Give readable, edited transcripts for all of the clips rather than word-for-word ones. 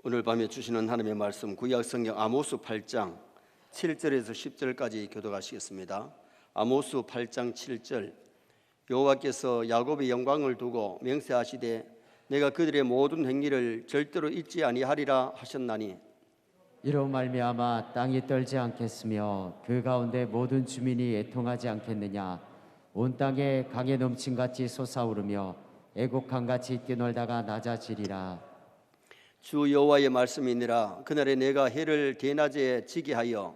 오늘 밤에 주시는 하나님의 말씀 구약 성경 아모스 8장 7절에서 10절까지 교독하시겠습니다. 아모스 8장 7절. 여호와께서 야곱의 영광을 두고 맹세하시되 내가 그들의 모든 행위를 절대로 잊지 아니하리라 하셨나니 이로 말미암아 땅이 떨지 않겠으며 그 가운데 모든 주민이 애통하지 않겠느냐. 온 땅에 강에 넘침같이 솟아오르며 애곡강같이 뛰놀다가 낮아지리라. 주 여호와의 말씀이니라. 그날에 내가 해를 대낮에 지게 하여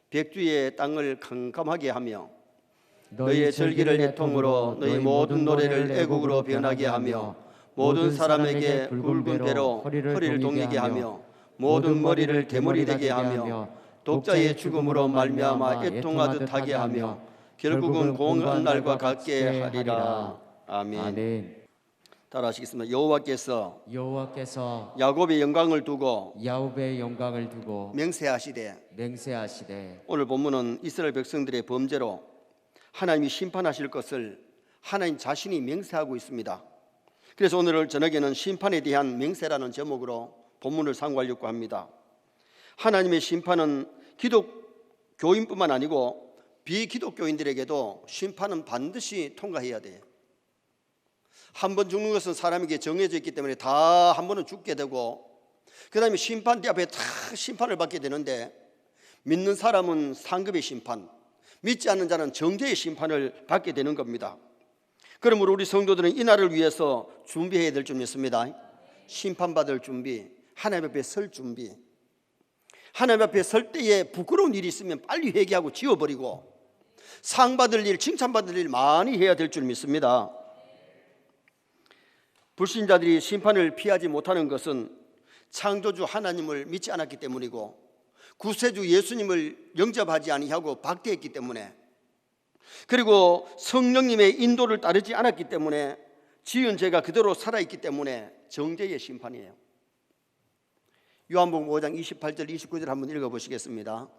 백주의 땅을 캄캄하게 하며 너희의 절기를 애통으로 너희 모든 노래를 애곡으로 변하게 하며 모든 사람에게 굵은 배로 허리를 동이게 하며 모든 머리를 대머리 되게 하며 독자의 죽음으로 말미암아 애통하듯 하게 하며 결국은 공한 날과 같게 하리라. 아멘. 아멘. 따라하시겠습니다. 여호와께서 야곱의 영광을 두고 맹세하시되 오늘 본문은 이스라엘 백성들의 범죄로 하나님이 심판하실 것을 하나님 자신이 맹세하고 있습니다. 그래서 오늘 저녁에는 심판에 대한 맹세라는 제목으로 본문을 상고하려고 합니다. 하나님의 심판은 기독교인뿐만 아니고 비기독교인들에게도 심판은 반드시 통과해야 돼요. 한 번 죽는 것은 사람에게 정해져 있기 때문에 다 한 번은 죽게 되고 그 다음에 심판대 앞에 다 심판을 받게 되는데 믿는 사람은 상급의 심판, 믿지 않는 자는 정죄의 심판을 받게 되는 겁니다. 그러므로 우리 성도들은 이 날을 위해서 준비해야 될 점이 있습니다. 심판받을 준비, 하나님 앞에 설 준비. 하나님 앞에 설 때에 부끄러운 일이 있으면 빨리 회개하고 지워버리고 상받을 일, 칭찬받을 일 많이 해야 될 줄 믿습니다. 불신자들이 심판을 피하지 못하는 것은 창조주 하나님을 믿지 않았기 때문이고 구세주 예수님을 영접하지 아니하고 박대했기 때문에 그리고 성령님의 인도를 따르지 않았기 때문에 지은 죄가 그대로 살아있기 때문에 정죄의 심판이에요. 요한복음 5장 28절 29절 한번 읽어보시겠습니다.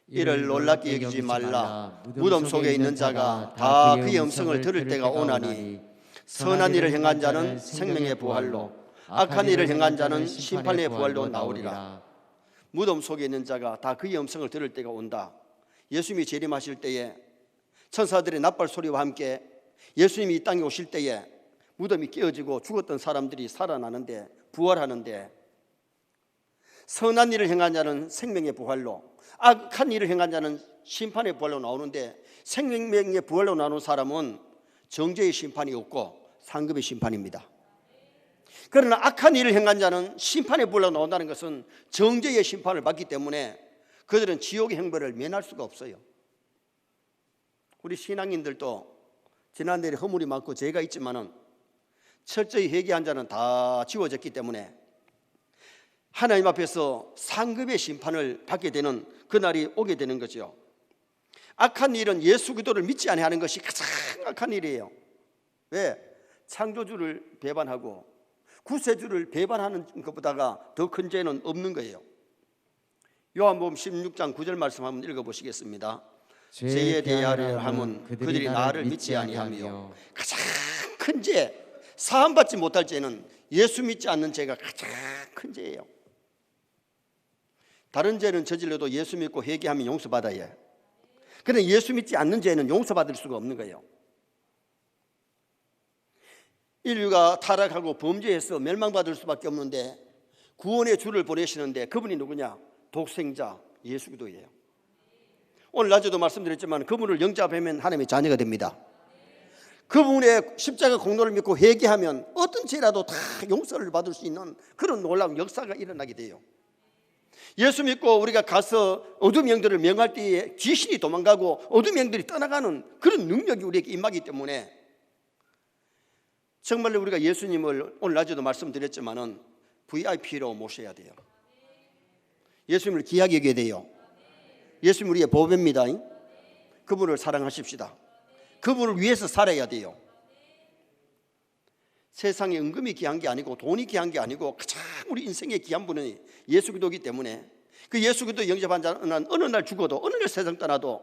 이를 놀랍게 여기지 말라. 무덤 속에 있는 자가 다 그의 음성을 들을 때가 오나니 선한 일을 행한 자는 생명의 부활로 악한 일을 행한 자는 심판의 부활로 나오리라. 무덤 속에 있는 자가 다 그의 음성을 들을 때가 온다. 예수님이 재림하실 때에 천사들의 납발 소리와 함께 예수님이 이 땅에 오실 때에 무덤이 깨어지고 죽었던 사람들이 살아나는데 부활하는데 선한 일을 행한 자는 생명의 부활로 악한 일을 행한 자는 심판의 부활로 나오는데 생명의 부활로 나오는 사람은 정죄의 심판이 없고 상급의 심판입니다. 그러나 악한 일을 행한 자는 심판의 부활로 나온다는 것은 정죄의 심판을 받기 때문에 그들은 지옥의 형벌을 면할 수가 없어요. 우리 신앙인들도 지난날에 허물이 많고 죄가 있지만은 철저히 회개한 자는 다 지워졌기 때문에 하나님 앞에서 상급의 심판을 받게 되는 그날이 오게 되는 거죠. 악한 일은 예수 그리스도를 믿지 아니하는 것이 가장 악한 일이에요. 왜? 창조주를 배반하고 구세주를 배반하는 것보다가 더 큰 죄는 없는 거예요. 요한복음 16장 9절 말씀 한번 읽어보시겠습니다. 죄에 대하려 함은 그들이 나를 믿지 아니하며 가장 큰 죄, 사함받지 못할 죄는 예수 믿지 않는 죄가 가장 큰 죄예요. 다른 죄는 저질러도 예수 믿고 회개하면 용서받아야 해요. 그런데 예수 믿지 않는 죄는 용서받을 수가 없는 거예요. 인류가 타락하고 범죄해서 멸망받을 수밖에 없는데 구원의 주를 보내시는데 그분이 누구냐? 독생자 예수 그리스도예요. 오늘 낮에도 말씀드렸지만 그분을 영접하면 하나님의 자녀가 됩니다. 그분의 십자가 공로를 믿고 회개하면 어떤 죄라도 다 용서를 받을 수 있는 그런 놀라운 역사가 일어나게 돼요. 예수 믿고 우리가 가서 어둠 영들을 명할 때에 귀신이 도망가고 어둠 영들이 떠나가는 그런 능력이 우리에게 임하기 때문에 정말로 우리가 예수님을 오늘 낮에도 말씀드렸지만은 VIP로 모셔야 돼요. 예수님을 귀하게 여겨야 돼요. 예수님 우리의 보배입니다. 그분을 사랑하십시다. 그분을 위해서 살아야 돼요. 세상에 은금이 귀한 게 아니고 돈이 귀한 게 아니고 가장 우리 인생의 귀한 분은 예수 그리스도이기 때문에 그 예수 그리스도 영접한 자는 어느 날 죽어도 어느 날 세상 떠나도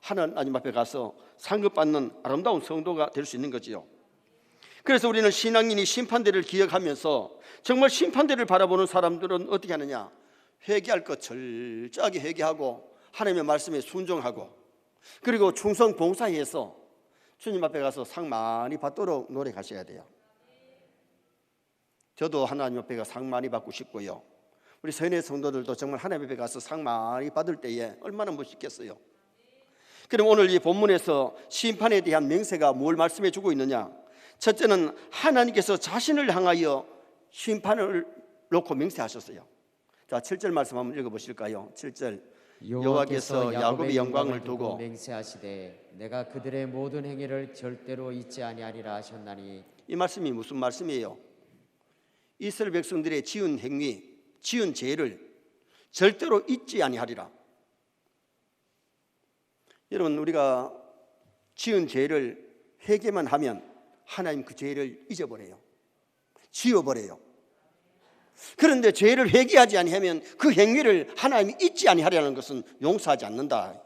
하나님 앞에 가서 상급받는 아름다운 성도가 될 수 있는 거지요. 그래서 우리는 신앙인이 심판대를 기억하면서 정말 심판대를 바라보는 사람들은 어떻게 하느냐? 회개할 것 철저하게 회개하고 하나님의 말씀에 순종하고 그리고 충성 봉사해서 주님 앞에 가서 상 많이 받도록 노력하셔야 돼요. 저도 하나님 앞에 가서 상 많이 받고 싶고요. 우리 선의 성도들도 정말 하나님 앞에 가서 상 많이 받을 때에 얼마나 멋있겠어요. 그럼 오늘 이 본문에서 심판에 대한 맹세가 뭘 말씀해 주고 있느냐? 첫째는 하나님께서 자신을 향하여 심판을 놓고 맹세하셨어요. 자, 7절 말씀 한번 읽어보실까요? 7절 여호와께서 야곱의 영광을 두고 맹세하시되 내가 그들의 모든 행위를 절대로 잊지 아니하리라 하셨나니. 이 말씀이 무슨 말씀이에요? 이스라엘 백성들의 지은 행위, 지은 죄를 절대로 잊지 아니하리라. 여러분, 우리가 지은 죄를 회개만 하면 하나님 그 죄를 잊어버려요. 지워버려요. 그런데 죄를 회개하지 아니하면 그 행위를 하나님이 잊지 아니하리라는 것은 용서하지 않는다.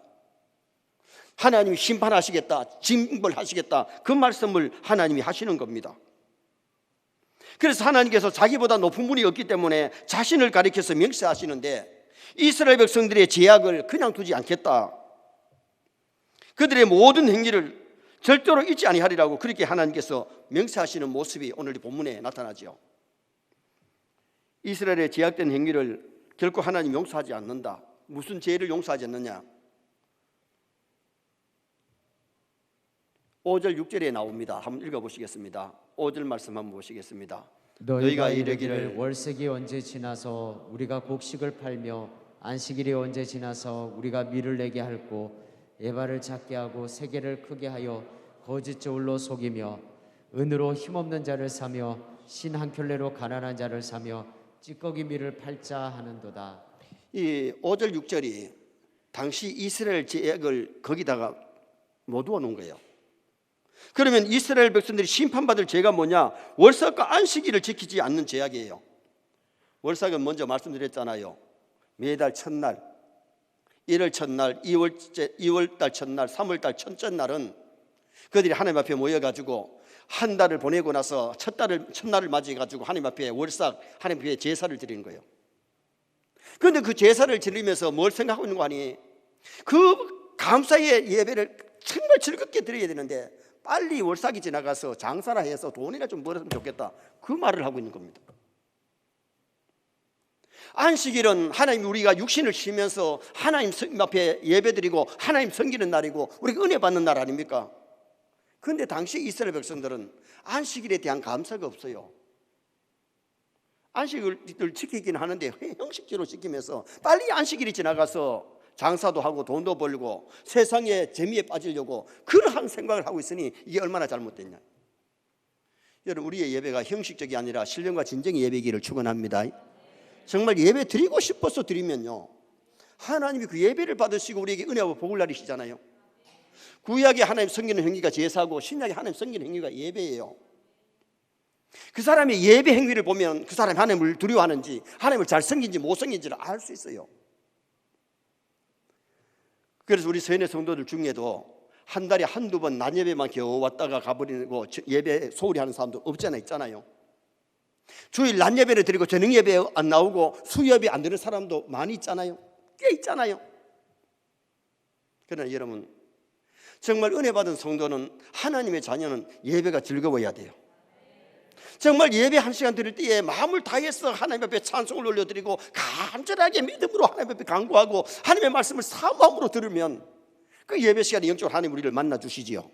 하나님이 심판하시겠다, 징벌하시겠다, 그 말씀을 하나님이 하시는 겁니다. 그래서 하나님께서 자기보다 높은 분이 없기 때문에 자신을 가리켜서 맹세하시는데 이스라엘 백성들의 죄악을 그냥 두지 않겠다. 그들의 모든 행위를 절대로 잊지 아니하리라고 그렇게 하나님께서 맹세하시는 모습이 오늘 이 본문에 나타나죠. 이스라엘의 죄악된 행위를 결코 하나님 용서하지 않는다. 무슨 죄를 용서하지 않느냐? 5절 6절에 나옵니다. 한번 읽어보시겠습니다. 5절 말씀 한번 보시겠습니다. 너희가 이르기를 월색이 언제 지나서 우리가 곡식을 팔며 안식일이 언제 지나서 우리가 밀을 내게 할고 에바를 작게 하고 세계를 크게 하여 거짓 저울로 속이며 은으로 힘없는 자를 사며 신 한 켤레로 가난한 자를 사며 찌꺼기 밀을 팔자 하는도다. 이 5절 6절이 당시 이스라엘 죄악을 거기다가 모두어 놓은 거예요. 그러면 이스라엘 백성들이 심판받을 죄가 뭐냐? 월삭과 안식일을 지키지 않는 죄악이에요. 월삭은 먼저 말씀드렸잖아요. 매달 첫날, 1월 첫날, 2월달 첫날, 3월달 첫째 날은 그들이 하나님 앞에 모여가지고 한 달을 보내고 나서 첫날을 맞이해가지고 하나님 앞에 월삭, 하나님 앞에 제사를 드리는 거예요. 그런데 그 제사를 드리면서 뭘 생각하고 있는 거 아니? 그 감사의 예배를 정말 즐겁게 드려야 되는데 빨리 월삭이 지나가서 장사나 해서 돈이나 좀 벌었으면 좋겠다, 그 말을 하고 있는 겁니다. 안식일은 하나님 우리가 육신을 쉬면서 하나님 앞에 예배드리고 하나님 섬기는 날이고 우리가 은혜 받는 날 아닙니까? 그런데 당시 이스라엘 백성들은 안식일에 대한 감사가 없어요. 안식일을 지키긴 하는데 형식대로 지키면서 빨리 안식일이 지나가서 장사도 하고 돈도 벌고 세상의 재미에 빠지려고 그러한 생각을 하고 있으니 이게 얼마나 잘못됐냐. 여러분, 우리의 예배가 형식적이 아니라 신령과 진정의 예배이기를 축원합니다. 정말 예배 드리고 싶어서 드리면요, 하나님이 그 예배를 받으시고 우리에게 은혜와 복을 나리시잖아요. 구약에 하나님 섬기는 행위가 제사고 신약에 하나님 섬기는 행위가 예배예요. 그 사람의 예배 행위를 보면 그 사람이 하나님을 두려워하는지 하나님을 잘 섬긴지 못 섬긴지를 알 수 있어요. 그래서 우리 세뇌 성도들 중에도 한 달에 한두 번 낮 예배만 겨우 왔다가 가버리고 예배 소홀히 하는 사람도 없잖아요. 있잖아요. 주일 낮 예배를 드리고 저녁 예배 안 나오고 수요예배 안 드리는 사람도 많이 있잖아요. 꽤 있잖아요. 그러나 여러분, 정말 은혜 받은 성도는, 하나님의 자녀는 예배가 즐거워야 돼요. 정말 예배 한 시간 드릴 때에 마음을 다해서 하나님 앞에 찬송을 올려드리고 간절하게 믿음으로 하나님 앞에 간구하고 하나님의 말씀을 사모함으로 들으면 그 예배 시간에 영적으로 하나님 우리를 만나 주시지요.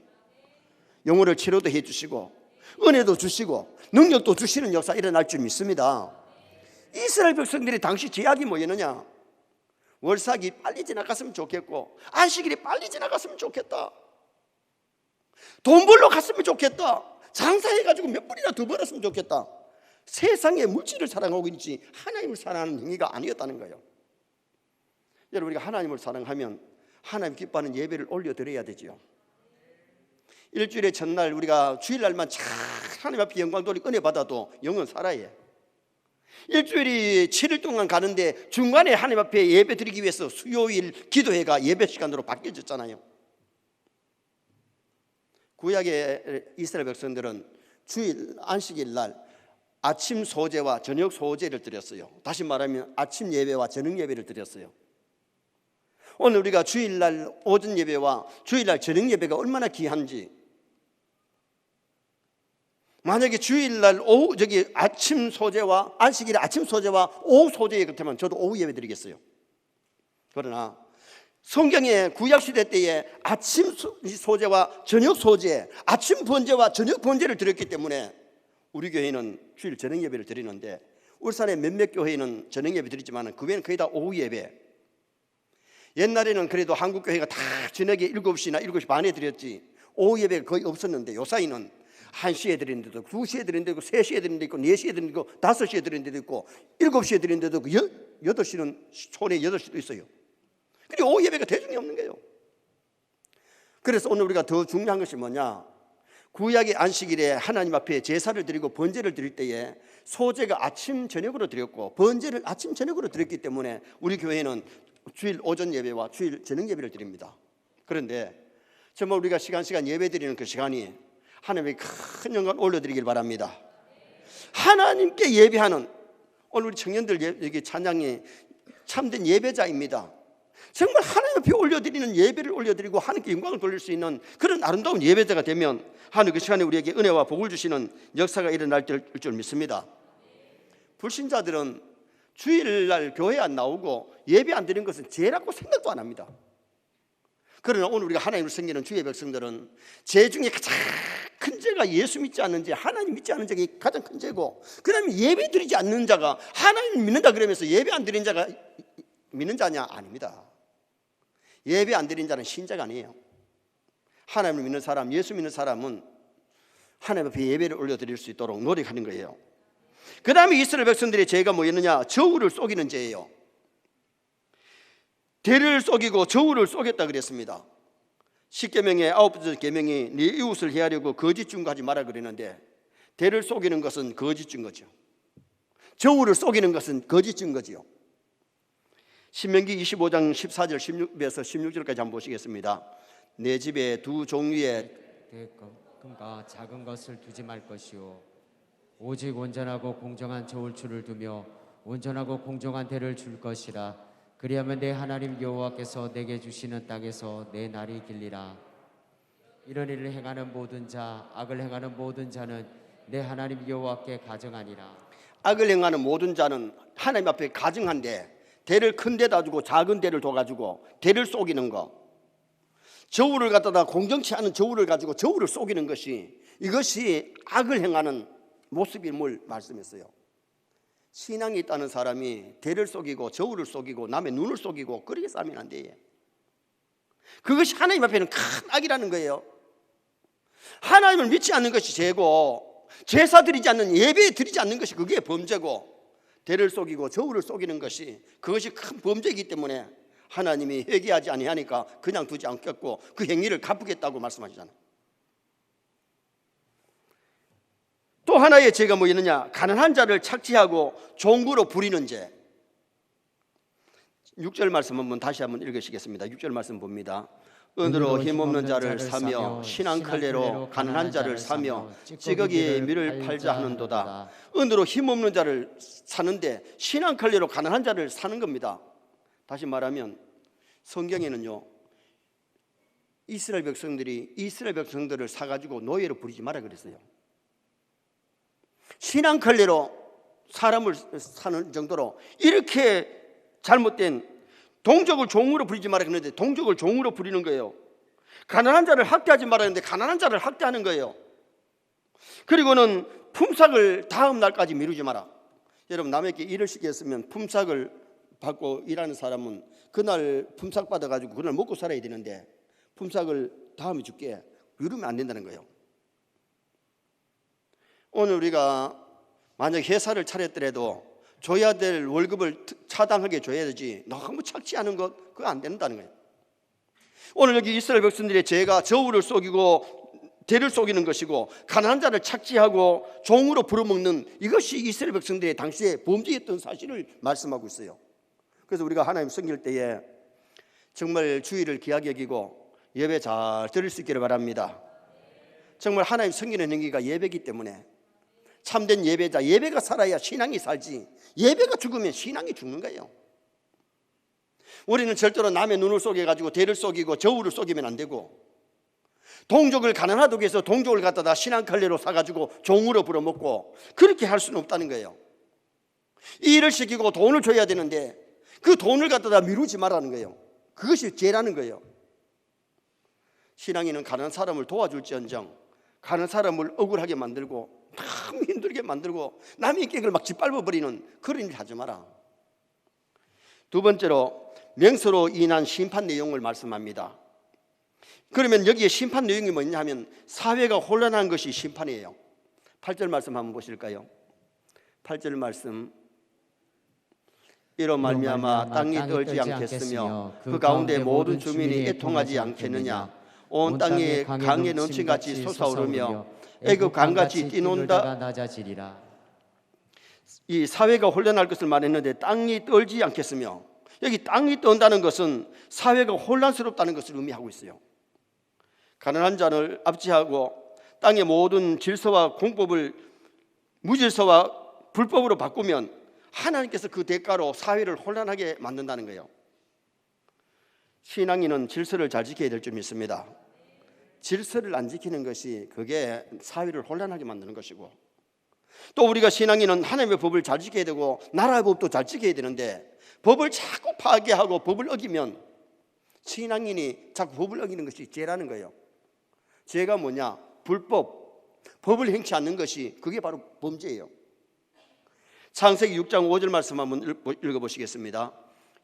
영혼을 치료도 해주시고 은혜도 주시고 능력도 주시는 역사 일어날 줄 믿습니다. 이스라엘 백성들이 당시 죄악이 뭐였느냐? 월삭이 빨리 지나갔으면 좋겠고 안식일이 빨리 지나갔으면 좋겠다, 돈 벌러 갔으면 좋겠다, 장사해가지고 몇 분이나 더 벌었으면 좋겠다. 세상의 물질을 사랑하고 있지 하나님을 사랑하는 행위가 아니었다는 거예요. 여러분, 우리가 하나님을 사랑하면 하나님 기뻐하는 예배를 올려드려야 되지요. 일주일의 첫날 우리가 주일날만 잘 하나님 앞에 영광 돌리고 은혜 받아도 영은 살아요. 일주일이 7일 동안 가는데 중간에 하나님 앞에 예배 드리기 위해서 수요일 기도회가 예배 시간으로 바뀌어졌잖아요. 구약의 이스라엘 백성들은 주일 안식일 날 아침 소제와 저녁 소제를 드렸어요. 다시 말하면 아침 예배와 저녁 예배를 드렸어요. 오늘 우리가 주일날 오전 예배와 주일날 저녁 예배가 얼마나 귀한지, 만약에 주일날 오후 아침 소제와 안식일에 아침 소제와 오후 소제에 그렇다면 저도 오후 예배 드리겠어요. 그러나 성경의 구약시대 때에 아침 소제와 저녁 소제, 아침 번제와 저녁 번제를 드렸기 때문에 우리 교회는 주일 저녁 예배를 드리는데, 울산의 몇몇 교회는 저녁 예배 드리지만 그 외에는 거의 다 오후 예배. 옛날에는 그래도 한국 교회가 다 저녁에 7시나 7시 반에 드렸지 오후 예배가 거의 없었는데, 요사이는 1시에 드리는 데도 있고 2시에 드리는 데도 있고 3시에 드리는 데도 있고 4시에 드리는 데도 있고 5시에 드리는 데도 있고 7시에 드리는 데도 있고 8시는 초내 8시도 있어요. 그리고 오후 예배가 대중이 없는 거예요. 그래서 오늘 우리가 더 중요한 것이 뭐냐, 구약의 안식일에 하나님 앞에 제사를 드리고 번제를 드릴 때에 소제가 아침 저녁으로 드렸고 번제를 아침 저녁으로 드렸기 때문에 우리 교회는 주일 오전 예배와 주일 저녁 예배를 드립니다. 그런데 정말 우리가 시간 예배 드리는 그 시간이 하나님의 큰 영광을 올려드리길 바랍니다. 하나님께 예배하는, 오늘 우리 청년들 여기 찬양이 참된 예배자입니다. 정말 하나님 앞에 올려드리는 예배를 올려드리고 하나님께 영광을 돌릴 수 있는 그런 아름다운 예배자가 되면 하나님 그 시간에 우리에게 은혜와 복을 주시는 역사가 일어날 줄 믿습니다. 불신자들은 주일날 교회 안 나오고 예배 안 드리는 것은 죄라고 생각도 안 합니다. 그러나 오늘 우리가 하나님을 섬기는 주의 백성들은 죄 중에 가장 큰 죄가 예수 믿지 않는 죄, 하나님 믿지 않는 죄가 가장 큰 죄고, 그 다음에 예배 드리지 않는 자가 하나님 믿는다 그러면서 예배 안 드리는 자가 믿는 자냐? 아닙니다. 예배 안 드리는 자는 신자가 아니에요. 하나님을 믿는 사람, 예수 믿는 사람은 하나님 앞에 예배를 올려드릴 수 있도록 노력하는 거예요. 그 다음에 이스라엘 백성들의 죄가 뭐였느냐? 저울을 속이는 죄예요. 대를 속이고 저울을 속였다 그랬습니다. 10계명의 9번째 계명이 네 이웃을 해하려고 거짓 증거하지 마라 그랬는데, 대를 속이는 것은 거짓 증거죠. 저울을 속이는 것은 거짓 증거지요. 신명기 25장 14절 16에서 16절까지 한번 보시겠습니다. 내 집에 두 종류의 금과 작은 것을 두지 말 것이요, 오직 온전하고 공정한 저울추를 두며 온전하고 공정한 대를 줄 것이라. 그리하면 내 하나님 여호와께서 내게 주시는 땅에서 내 날이 길리라. 이런 일을 행하는 모든 자, 악을 행하는 모든 자는 내 하나님 여호와께 가증하니라. 악을 행하는 모든 자는 하나님 앞에 가증한데, 대를 큰 데다 두고 작은 대를 둬가지고 대를 속이는 거, 저울을 갖다가 공정치 않은 저울을 가지고 저울을 속이는 것이, 이것이 악을 행하는 모습임을 말씀했어요. 신앙이 있다는 사람이 대를 속이고 저울을 속이고 남의 눈을 속이고 그렇게 살면 안 돼요. 그것이 하나님 앞에는 큰 악이라는 거예요. 하나님을 믿지 않는 것이 죄고, 제사 드리지 않는, 예배 드리지 않는 것이 그게 범죄고, 대를 속이고 저울을 속이는 것이 그것이 큰 범죄이기 때문에 하나님이 회개하지 아니하니까 그냥 두지 않겠고 그 행위를 갚겠다고 말씀하시잖아요. 또 하나의 죄가 뭐였느냐? 가난한 자를 착취하고 종구로 부리는 죄. 6절 말씀 한번 다시 한번 읽으시겠습니다. 6절 말씀 봅니다. 은으로 힘없는 자를 사며 신앙클레로 가난한 자를 사며 찌꺼기 밀을 팔자 하는도다. 은으로 힘없는 자를 사는데 신앙클레로 가난한 자를 사는 겁니다. 다시 말하면 성경에는요, 이스라엘 백성들을 사가지고 노예로 부리지 마라 그랬어요. 신앙클레로 사람을 사는 정도로 이렇게 잘못된, 동족을 종으로 부리지 마라 그랬는데 동족을 종으로 부리는 거예요. 가난한 자를 학대하지 마라 했는데 가난한 자를 학대하는 거예요. 그리고는 품삯을 다음 날까지 미루지 마라. 여러분, 남에게 일을 시켰으면 품삯을 받고 일하는 사람은 그날 품삯 받아가지고 그날 먹고 살아야 되는데 품삯을 다음에 줄게 미루면 안 된다는 거예요. 오늘 우리가 만약 회사를 차렸더라도 줘야 될 월급을 차당하게 줘야 되지, 너무 착취하는 것 그거 안 된다는 거예요. 오늘 여기 이스라엘 백성들의 죄가 저울을 속이고 대를 속이는 것이고 가난한 자를 착취하고 종으로 부려먹는, 이것이 이스라엘 백성들의 당시에 범죄였던 사실을 말씀하고 있어요. 그래서 우리가 하나님 섬길 때에 정말 주의를 귀하게 여기고 예배 잘 드릴 수 있기를 바랍니다. 정말 하나님 섬기는 행위가 예배이기 때문에 참된 예배자, 예배가 살아야 신앙이 살지, 예배가 죽으면 신앙이 죽는 거예요. 우리는 절대로 남의 눈을 속여가지고 대를 속이고 저울을 속이면 안 되고, 동족을 가난하다고 해서 동족을 갖다가 신앙칼레로 사가지고 종으로 불어먹고 그렇게 할 수는 없다는 거예요. 일을 시키고 돈을 줘야 되는데 그 돈을 갖다가 미루지 말라는 거예요. 그것이 죄라는 거예요. 신앙인은 가난한 사람을 도와줄지언정 가난한 사람을 억울하게 만들고 너무 힘들게 만들고 남의 인격을 막 짓밟아버리는 그런 일 하지 마라. 두 번째로 명서로 인한 심판 내용을 말씀합니다. 그러면 여기에 심판 내용이 뭐냐 하면 사회가 혼란한 것이 심판이에요. 8절 말씀 한번 보실까요? 8절 말씀. 이로 말미암아 땅이 떨지 않겠으며 그 가운데 모든 주민이 애통하지 않겠느냐. 온 땅이 강에 넘친같이 솟아오르며 애굽 강같이 뛰논다. 이 사회가 혼란할 것을 말했는데 땅이 떨지 않겠으며, 여기 땅이 떤다는 것은 사회가 혼란스럽다는 것을 의미하고 있어요. 가난한 자를 압제하고 땅의 모든 질서와 공법을 무질서와 불법으로 바꾸면 하나님께서 그 대가로 사회를 혼란하게 만든다는 거예요. 신앙인은 질서를 잘 지켜야 될 줄 믿습니다. 질서를 안 지키는 것이 그게 사회를 혼란하게 만드는 것이고, 또 우리가 신앙인은 하나님의 법을 잘 지켜야 되고 나라의 법도 잘 지켜야 되는데 법을 자꾸 파괴하고 법을 어기면 신앙인이 자꾸 법을 어기는 것이 죄라는 거예요. 죄가 뭐냐? 불법, 법을 행치 않는 것이 그게 바로 범죄예요. 창세기 6장 5절 말씀 한번 읽어보시겠습니다.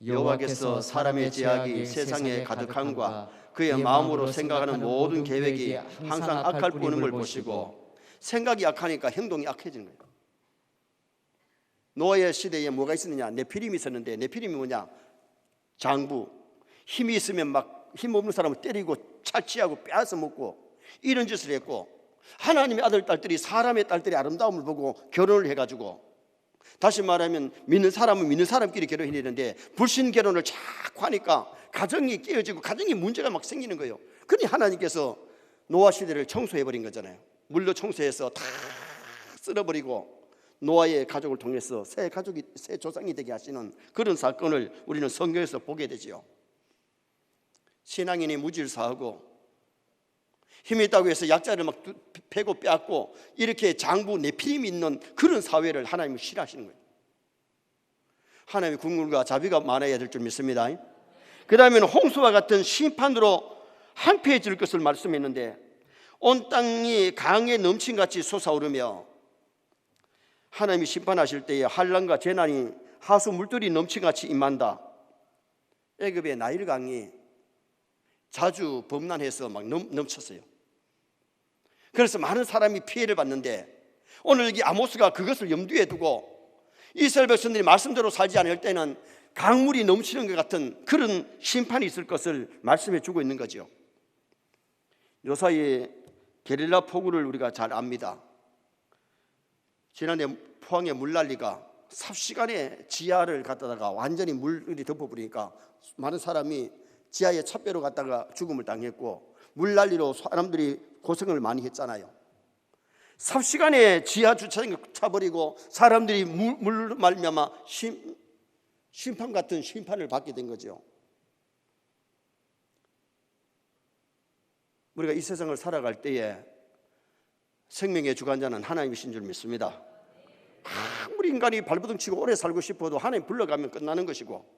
여호와께서 사람의 죄악이 세상에 가득함과 그의 마음으로 생각하는 모든 계획이 항상 악할 뿐임을 보시고, 생각이 악하니까 행동이 악해지는 거예요. 노아의 시대에 뭐가 있었느냐? 네피림이 있었는데, 네피림이 뭐냐? 장부, 힘이 있으면 막 힘 없는 사람을 때리고 착취하고 빼앗아 먹고 이런 짓을 했고, 하나님의 아들 딸들이 사람의 딸들의 아름다움을 보고 결혼을 해가지고, 다시 말하면 믿는 사람은 믿는 사람끼리 결혼했는데 불신 결혼을 자꾸 하니까 가정이 깨어지고 가정에 문제가 막 생기는 거예요. 그러니 하나님께서 노아 시대를 청소해버린 거잖아요. 물로 청소해서 다 쓸어버리고 노아의 가족을 통해서 새 가족이, 새 조상이 되게 하시는 그런 사건을 우리는 성경에서 보게 되지요. 신앙인이 무질서하고 힘이 있다고 해서 약자를 막 패고 빼앗고 이렇게 장부 네피림이 있는 그런 사회를 하나님은 싫어하시는 거예요. 하나님의 국물과 자비가 많아야 될 줄 믿습니다. 그 다음에는 홍수와 같은 심판으로 황폐해질 것을 말씀했는데, 온 땅이 강에 넘친같이 솟아오르며, 하나님이 심판하실 때에 환난과 재난이 하수 물들이 넘친같이 임한다. 애굽의 나일 강이 자주 범람해서 막 넘쳤어요. 그래서 많은 사람이 피해를 봤는데, 오늘 여기 아모스가 그것을 염두에 두고 이스라엘 백성들이 말씀대로 살지 않을 때는 강물이 넘치는 것 같은 그런 심판이 있을 것을 말씀해 주고 있는 거죠. 요사이 게릴라 폭우를 우리가 잘 압니다. 지난해 포항의 물난리가 삽시간에 지하를 갖다가 완전히 물이 덮어버리니까 많은 사람이 지하에 찻배로 갔다가 죽음을 당했고, 물난리로 사람들이 고생을 많이 했잖아요. 삽시간에 지하 주차장에 차버리고 사람들이 물로 말미암아 심판 같은 심판을 받게 된 거죠. 우리가 이 세상을 살아갈 때에 생명의 주관자는 하나님이신 줄 믿습니다. 아무리 인간이 발버둥 치고 오래 살고 싶어도 하나님 불러가면 끝나는 것이고,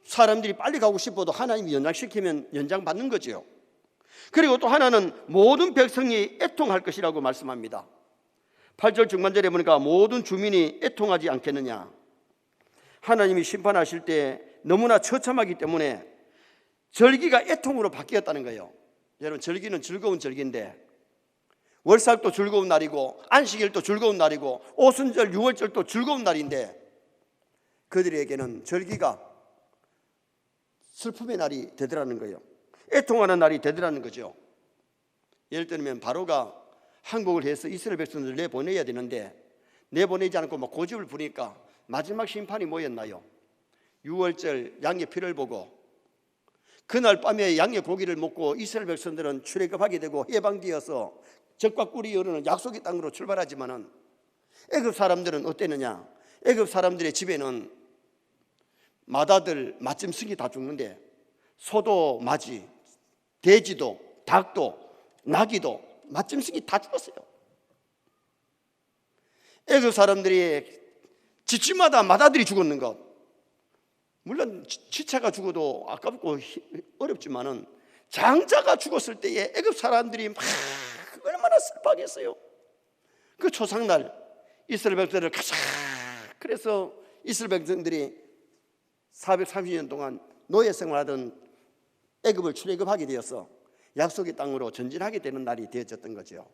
사람들이 빨리 가고 싶어도 하나님이 연장시키면 연장받는 거죠. 그리고 또 하나는 모든 백성이 애통할 것이라고 말씀합니다. 8절 중반절에 보니까 모든 주민이 애통하지 않겠느냐. 하나님이 심판하실 때 너무나 처참하기 때문에 절기가 애통으로 바뀌었다는 거예요. 여러분, 절기는 즐거운 절기인데, 월삭도 즐거운 날이고 안식일도 즐거운 날이고 오순절 유월절도 즐거운 날인데, 그들에게는 절기가 슬픔의 날이 되더라는 거예요. 애통하는 날이 되더라는 거죠. 예를 들면 바로가 항복을 해서 이스라엘 백성들을 내보내야 되는데 내보내지 않고 막 고집을 부리니까 마지막 심판이 뭐였나요? 유월절 양의 피를 보고 그날 밤에 양의 고기를 먹고 이스라엘 백성들은 출애굽하게 되고 해방되어서 적과 꿀이 흐르는 약속의 땅으로 출발하지만은 애굽 사람들은 어땠느냐? 애굽 사람들의 집에는 마다들 맛짐승이 다 죽는데 소도 마지, 돼지도, 닭도, 나귀도 맛짐승이 다 죽었어요. 애굽 사람들이 집집마다 마다들이 죽었는 것, 물론 지체가 죽어도 아깝고 어렵지만은 장자가 죽었을 때에 애굽 사람들이 막 얼마나 슬퍼하겠어요. 그 초상날 이스라엘 백성들을 가자. 그래서 이스라엘 백성들이 430년 동안 노예 생활하던 애굽을 출애굽하게 되어서 약속의 땅으로 전진하게 되는 날이 되어졌던 거죠.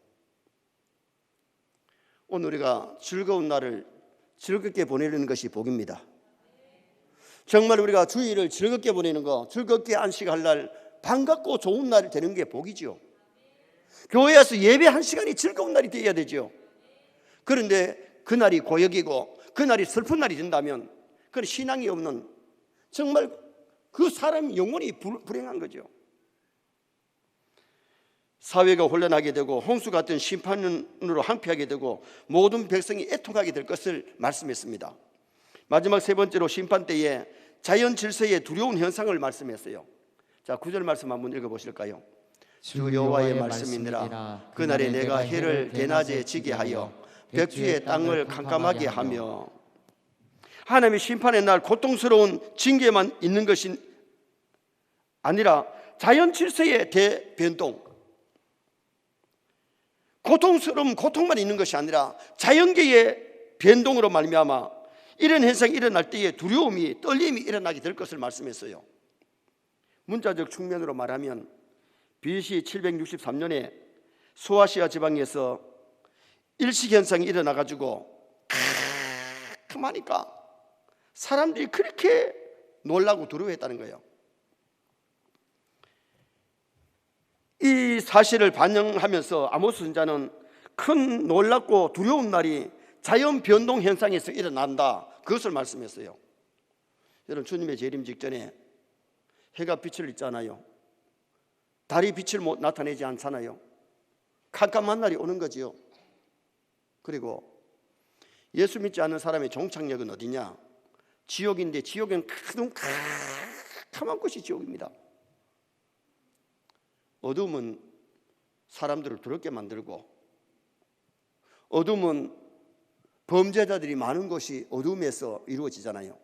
오늘 우리가 즐거운 날을 즐겁게 보내는 것이 복입니다. 정말 우리가 주일을 즐겁게 보내는 거, 즐겁게 안식할 날, 반갑고 좋은 날이 되는 게 복이죠. 교회에서 예배 한 시간이 즐거운 날이 되어야 되죠. 그런데 그날이 고역이고 그날이 슬픈 날이 된다면 그건 신앙이 없는, 정말 그 사람이 영원히 불행한 거죠. 사회가 혼란하게 되고 홍수 같은 심판으로 항폐하게 되고 모든 백성이 애통하게 될 것을 말씀했습니다. 마지막 세 번째로 심판 때에 자연 질서의 두려운 현상을 말씀했어요. 자, 9절 말씀 한번 읽어보실까요? 주 여호와의 말씀이니라. 그날에 내가 해를 대낮에 지게 하여 벽주의 땅을 캄캄하게 하며. 하나님의 심판의 날 고통스러운 징계만 있는 것이 아니라 자연 질서의 대변동, 고통스러운 고통만 있는 것이 아니라 자연계의 변동으로 말미암아 이런 현상이 일어날 때에 두려움이, 떨림이 일어나게 될 것을 말씀했어요. 문자적 측면으로 말하면 BC 763년에 소아시아 지방에서 일식현상이 일어나가지고 캄캄하니까 사람들이 그렇게 놀라고 두려워했다는 거예요. 이 사실을 반영하면서 아모스 선지자는 큰 놀랍고 두려운 날이 자연 변동 현상에서 일어난다, 그것을 말씀했어요. 여러분, 주님의 재림 직전에 해가 빛을 잃잖아요. 달이 빛을 못 나타내지 않잖아요. 캄캄한 날이 오는 거지요. 그리고 예수 믿지 않는 사람의 종착역은 어디냐? 지옥인데 지옥은 캄캄한 곳이 지옥입니다. 어둠은 사람들을 두렵게 만들고, 어둠은 범죄자들이 많은 곳이 어둠에서 이루어지잖아요.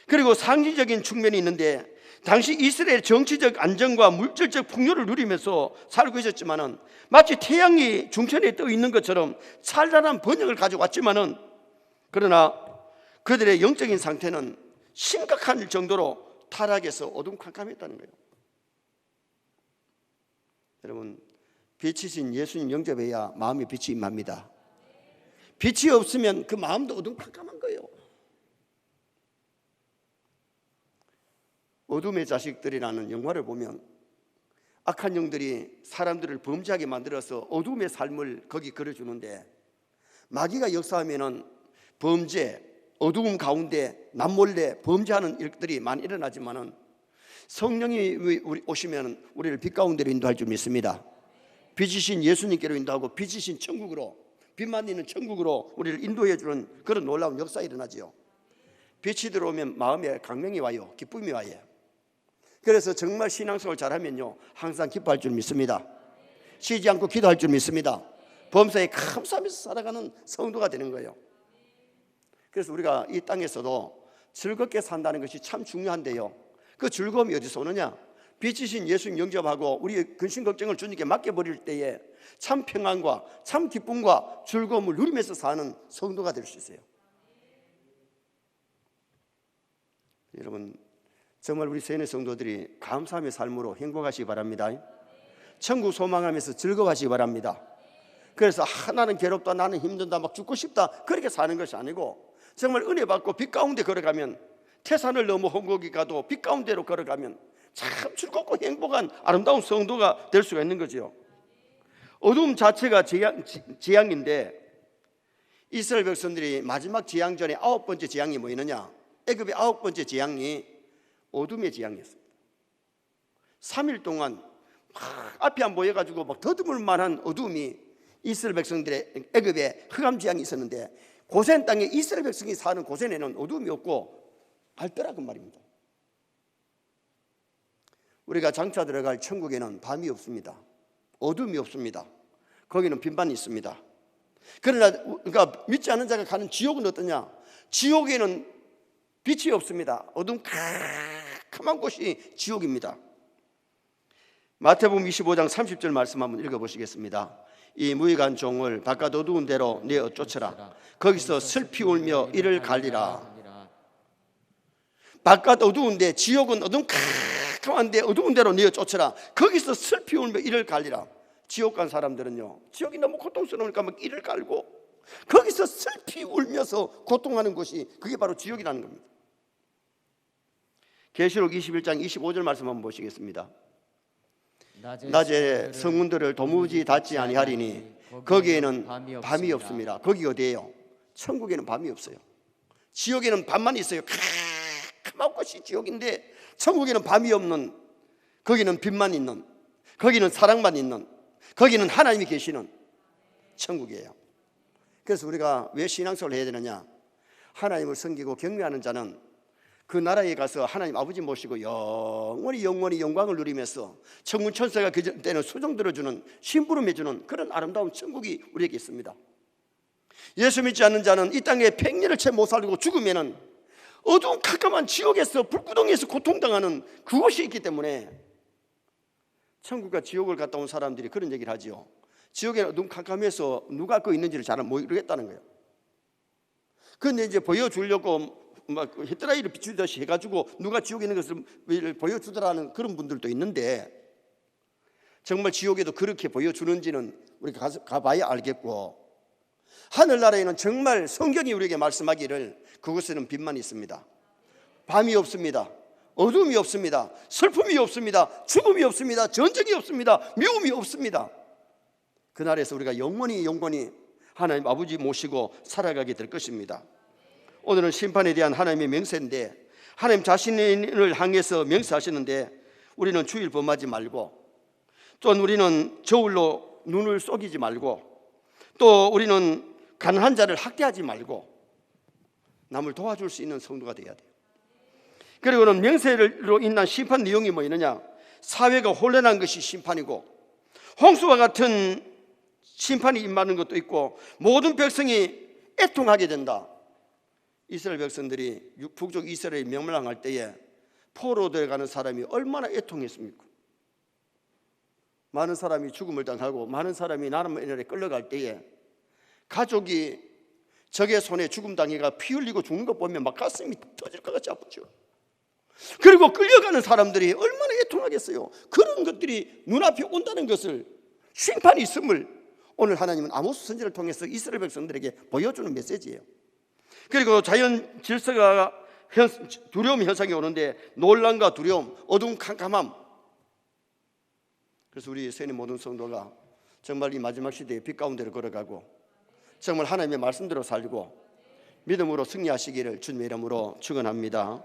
그리고 상징적인 측면이 있는데, 당시 이스라엘 정치적 안정과 물질적 풍요를 누리면서 살고 있었지만은 마치 태양이 중천에 떠 있는 것처럼 찬란한 번영을 가져왔지만은, 그러나 그들의 영적인 상태는 심각한 정도로 타락해서 어둠캄캄했다는 거예요. 여러분, 빛이신 예수님 영접해야 마음에 빛이 임합니다. 빛이 없으면 그 마음도 어둠캄캄한 거예요. 어둠의 자식들이라는 영화를 보면 악한 영들이 사람들을 범죄하게 만들어서 어둠의 삶을 거기 그려주는데, 마귀가 역사하면은 범죄, 어두움 가운데 남몰래 범죄하는 일들이 많이 일어나지만은 성령이 오시면 우리를 빛 가운데로 인도할 줄 믿습니다. 빛이신 예수님께로 인도하고 빛이신 천국으로, 빛만 있는 천국으로 우리를 인도해 주는 그런 놀라운 역사가 일어나지요. 빛이 들어오면 마음에 강명이 와요. 기쁨이 와요. 그래서 정말 신앙생활 잘하면요, 항상 기뻐할 줄 믿습니다. 쉬지 않고 기도할 줄 믿습니다. 범사에 감사하면서 살아가는 성도가 되는 거예요. 그래서 우리가 이 땅에서도 즐겁게 산다는 것이 참 중요한데요, 그 즐거움이 어디서 오느냐? 빛이신 예수님 영접하고 우리의 근심 걱정을 주님께 맡겨버릴 때에 참 평안과 참 기쁨과 즐거움을 누리면서 사는 성도가 될 수 있어요. 여러분, 정말 우리 세뇌 성도들이 감사함의 삶으로 행복하시기 바랍니다. 천국 소망하면서 즐거워하시기 바랍니다. 그래서 나는 괴롭다, 나는 힘든다, 막 죽고 싶다, 그렇게 사는 것이 아니고, 정말 은혜 받고 빛 가운데 걸어가면, 태산을 넘어 홍곡이 가도 빛 가운데로 걸어가면 참 즐겁고 행복한 아름다운 성도가 될 수가 있는 거죠. 어둠 자체가 재앙인데, 이스라엘 백성들이 마지막 재앙 전에 9번째 재앙이 뭐였느냐? 애굽의 9번째 재앙이 어둠의 지향이었습니다. 3일 동안 막 앞이 안 보여가지고 막 더듬을 만한 어둠이 이스라엘 백성들의 애굽에 흑암 지향이 있었는데, 고센 땅에 이스라엘 백성이 사는 고센에는 어둠이 없고 밝더라 그 말입니다. 우리가 장차 들어갈 천국에는 밤이 없습니다. 어둠이 없습니다. 거기는 빛만이 있습니다. 그러나 그러니까 믿지 않는 자가 가는 지옥은 어떠냐? 지옥에는 빛이 없습니다. 어둠캄캄한 곳이 지옥입니다. 마태복음 25장 30절 말씀 한번 읽어보시겠습니다. 이 무익한 종을 바깥 어두운 데로 내어 쫓으라. 거기서 슬피 울며 이를 갈리라. 바깥 어두운데, 지옥은 어둠캄캄한데 어두운 데로 내어 쫓으라. 거기서 슬피 울며 이를 갈리라. 지옥 간 사람들은요, 지옥이 너무 고통스러우니까 막 이를 갈고 거기서 슬피 울면서 고통하는 곳이, 그게 바로 지옥이라는 겁니다. 계시록 21장 25절 말씀 한번 보시겠습니다. 낮에 성문들을 도무지 닫지 아니하리니 거기에는 밤이 없습니다. 거기 어디예요? 천국에는 밤이 없어요. 지옥에는 밤만 있어요. 캄캄한 곳이 지옥인데, 천국에는 밤이 없는, 거기는 빛만 있는, 거기는 사랑만 있는, 거기는 하나님이 계시는 천국이에요. 그래서 우리가 왜 신앙생활을 해야 되느냐? 하나님을 섬기고 경외하는 자는 그 나라에 가서 하나님 아버지 모시고 영원히 영광을 누리면서 천군 천사가 그 때는 수종 들어주는, 심부름해주는 그런 아름다운 천국이 우리에게 있습니다. 예수 믿지 않는 자는 이 땅에 100년을 채 못 살고 죽으면은 어두운 캄캄한 지옥에서, 불구덩이에서 고통당하는 그곳이 있기 때문에, 천국과 지옥을 갔다 온 사람들이 그런 얘기를 하지요. 지옥에는 어두운 캄캄해서 누가 그 있는지를 잘 모르겠다는 거예요. 그런데 이제 보여주려고 막 헤드라이를 비추듯이 해가지고 누가 지옥에 있는 것을 보여주더라는 그런 분들도 있는데, 정말 지옥에도 그렇게 보여주는지는 우리가 가봐야 알겠고, 하늘나라에는 정말 성경이 우리에게 말씀하기를 그곳에는 빛만 있습니다. 밤이 없습니다. 어둠이 없습니다. 슬픔이 없습니다. 죽음이 없습니다. 전쟁이 없습니다. 미움이 없습니다. 그날에서 우리가 영원히 하나님 아버지 모시고 살아가게 될 것입니다. 오늘은 심판에 대한 하나님의 맹세인데, 하나님 자신을 향해서 맹세하시는데, 우리는 주일 범하지 말고, 또 우리는 저울로 눈을 속이지 말고, 또 우리는 가난한 자를 학대하지 말고 남을 도와줄 수 있는 성도가 되어야 돼요. 그리고는 맹세로 인한 심판 내용이 뭐냐냐? 사회가 혼란한 것이 심판이고, 홍수와 같은 심판이 임하는 것도 있고, 모든 백성이 애통하게 된다. 이스라엘 백성들이 북쪽 이스라엘이 멸망할 때에 포로 들어가는 사람이 얼마나 애통했습니까? 많은 사람이 죽음을 당하고 많은 사람이 나라에 끌려갈 때에 가족이 적의 손에 죽음 당해가 피 흘리고 죽는 것 보면 막 가슴이 터질 것 같이 아프죠. 그리고 끌려가는 사람들이 얼마나 애통하겠어요. 그런 것들이 눈앞에 온다는 것을, 심판이 있음을 오늘 하나님은 아모스 선지를 통해서 이스라엘 백성들에게 보여주는 메시지예요. 그리고 자연 질서가 두려움 현상이 오는데, 놀람과 두려움, 어두운 캄캄함. 그래서 우리 세계 모든 성도가 정말 이 마지막 시대의 빛 가운데로 걸어가고 정말 하나님의 말씀대로 살고 믿음으로 승리하시기를 주님의 이름으로 축원합니다.